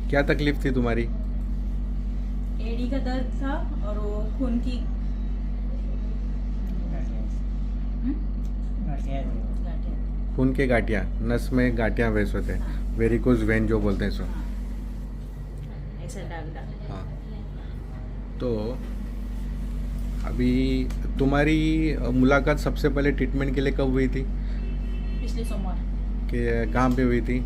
क्या तकलीफ थी तुम्हारी? एड़ी का दर्द था और वो खून की गांठें। खून के गांठियाँ, नस में गांठियाँ वैसे होते हैं, हाँ। वेरिकोज वेन जो बोलते हैं सो। हाँ, ऐसा डाल हाँ, तो अभी तुम्हारी मुलाकात सबसे पहले ट्रीटमेंट के लिए कब हुई थी? पिछले सोमवार कि कहाँ पे हुई थी?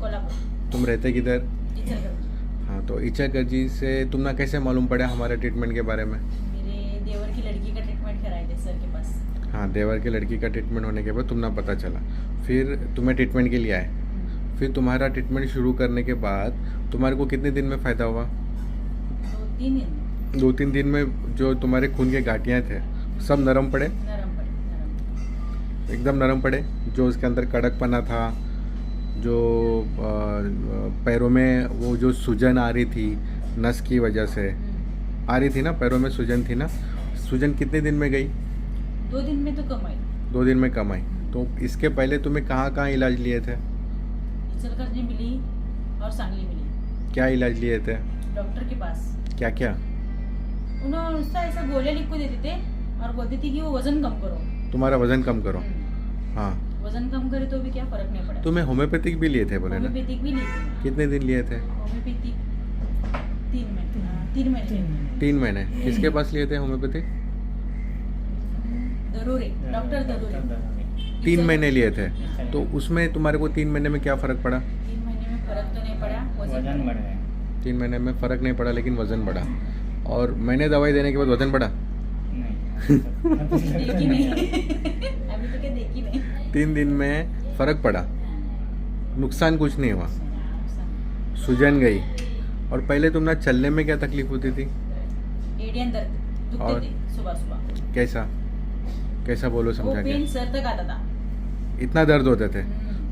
कोल्हापुर तुम रहते किधर? इचलकरंजी। हाँ, तो इचाकरजी से तुमने कैसे मालूम पड़ा हमारे ट्रीटमेंट के बारे में? मेरे देवर की लड़की का ट्रीटमेंट कराए थे सर के पास। हाँ, देवर की लड़की का ट्रीटमेंट होने के बाद तुमने पता चला, फिर तुम्हें ट्रीटमेंट के लिए आए। फिर तुम्हारा ट्रीटमेंट शुरू करने के बाद तुम्हारे को कितने दिन में फ़ायदा हुआ? 2-3 दिन 2-3 दिन में जो तुम्हारे खून के गांठियाँ थे सब नरम पड़े, नरम पड़े, नरम। एकदम नरम पड़े। जो उसके अंदर कड़कपना था, जो पैरों में वो जो सूजन आ रही थी नस की वजह से आ रही थी ना, पैरों में सूजन थी ना, सूजन कितने दिन में गई? 2 दिन में तो कम आई। 2 दिन में कम आई। तो इसके पहले तुम्हें कहाँ कहाँ इलाज लिए थे? इचलकरंजी मिली और सांगली मिली। क्या इलाज लिए थे? डॉक्टर के पास क्या क्या? उन्होंने उसका ऐसा गोले लिख को देते थे और बोलती थी कि वो वजन कम करो। तुम्हारा वजन कम करो। हाँ, वजन कम करे तो भी क्या फर्क नहीं पड़ा। तुम्हें होम्योपैथिक भी लिए थे बोले ना? होम्योपैथिक भी ली थी। कितने दिन लिए थे? होम्योपैथिक 3 महीने 3 महीने। किसके पास लिए थे होम्योपैथिक? दरूरे, डॉक्टर दरूरे। 3 महीने लिए थे। तो उसमें तुम्हारे को 3 महीने में क्या फ़र्क पड़ा? 3 महीने में फर्क तो नहीं पड़ा, वजन बढ़ गया। 3 महीने में फ़र्क नहीं पड़ा लेकिन वज़न बढ़ा। और मैंने दवाई देने के बाद वज़न बढ़ा? देखी नहीं अभी तो क्या देखी नहीं। 3 दिन में फ़र्क पड़ा, नुकसान कुछ नहीं हुआ, सूजन गई। और पहले तुमने चलने में क्या तकलीफ होती थी? एड़ियन दर्द और? दुखते थे सुबह सुबह। कैसा कैसा बोलो वो समझा के। पेन सर तक आता था। इतना दर्द होते थे?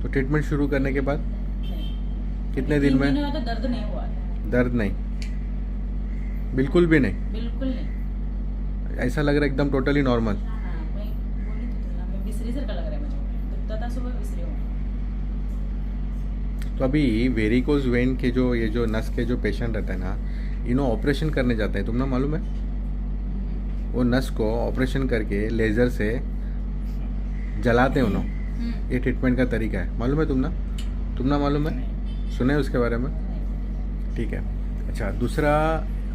तो ट्रीटमेंट शुरू करने के बाद नहीं। कितने दिन में? 3 दिन हुआ तो दर्द नहीं हुआ। दर्द नहीं, बिल्कुल भी नहीं? बिल्कुल नहीं। ऐसा लग रहा है एकदम टोटली नॉर्मल? हाँ, मैं बोली तो थी, मैं विसरी सर का लग रहा है मुझे, दुखता था सुबह विसरी हुआ। तो अभी वेरिकोज वेन के जो ये जो नस के जो पेशेंट रहते हैं ना, इन्हों ऑपरेशन करने जाते हैं, तुमने मालूम है? वो नस को ऑपरेशन करके लेज़र से जलाते हैं उन्होंने। ये ट्रीटमेंट का तरीका है, मालूम है तुमने मालूम है? सुने उसके बारे में? ठीक है। अच्छा, दूसरा,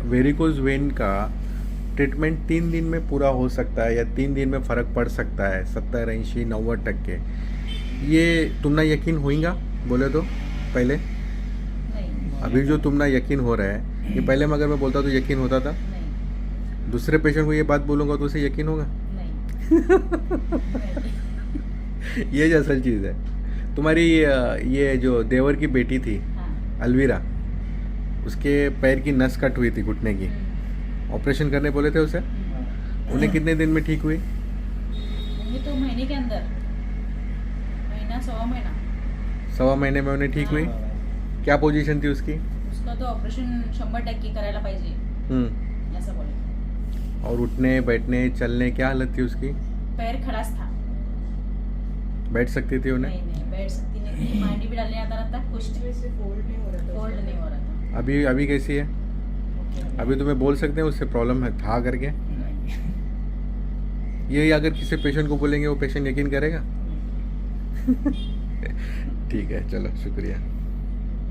वेरिकोज वेन का ट्रीटमेंट 3 दिन में पूरा हो सकता है या 3 दिन में फ़र्क पड़ सकता है 70, 80, 90%। ये तुमने यकीन होएगा बोले तो पहले? नहीं। अभी जो तुमने यकीन हो रहा है, ये पहले में अगर मैं बोलता तो यकीन होता था? नहीं। दूसरे पेशेंट को ये बात बोलूँगा तो उसे यकीन होगा? नहीं। ये जो असल चीज़ है। तुम्हारी ये जो देवर की बेटी थी हाँ। अलवीरा, उसके पैर की नस कट हुई थी घुटने की, ऑपरेशन करने बोले थे उसे। उन्हें कितने दिन में ठीक हुई? उन्हें तो महीने के अंदर, महीना सवा महीना। 1.25 महीने में उन्हें ठीक हुई। क्या पोजीशन थी उसकी? उसका तो ऑपरेशन 100% करायला पाहिजे ऐसा बोले। और उठने बैठने चलने क्या हालत थी उसकी? पैर खलास था। बैठ सकती थी उन्हें? नहीं बैठ सकती नहीं थी, मांडी भी डालने आता रहता, कुछ फोल्ड नहीं हो रहा था। अभी कैसी है? अभी तुम्हें बोल सकते हैं उससे प्रॉब्लम है था करके? ये अगर किसी पेशेंट को बोलेंगे वो पेशेंट यकीन करेगा? ठीक है, चलो शुक्रिया।